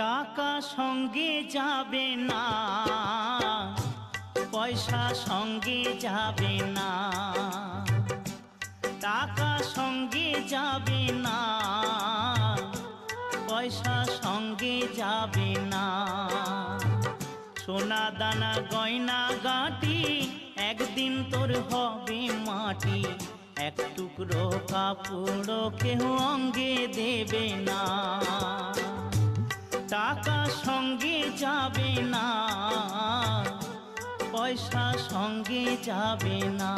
টাকা সঙ্গে যাবে না, পয়সা সঙ্গে যাবে না। টাকা সঙ্গে যাবে না, পয়সা সঙ্গে যাবে না। সোনা দানা গয়না গাঁটি একদিন তোর হবে মাটি। এক টুকরো কাপড় কেউ অঙ্গে দেবে না। টাকা সঙ্গে যাবে না, পয়সা সঙ্গে যাবে না।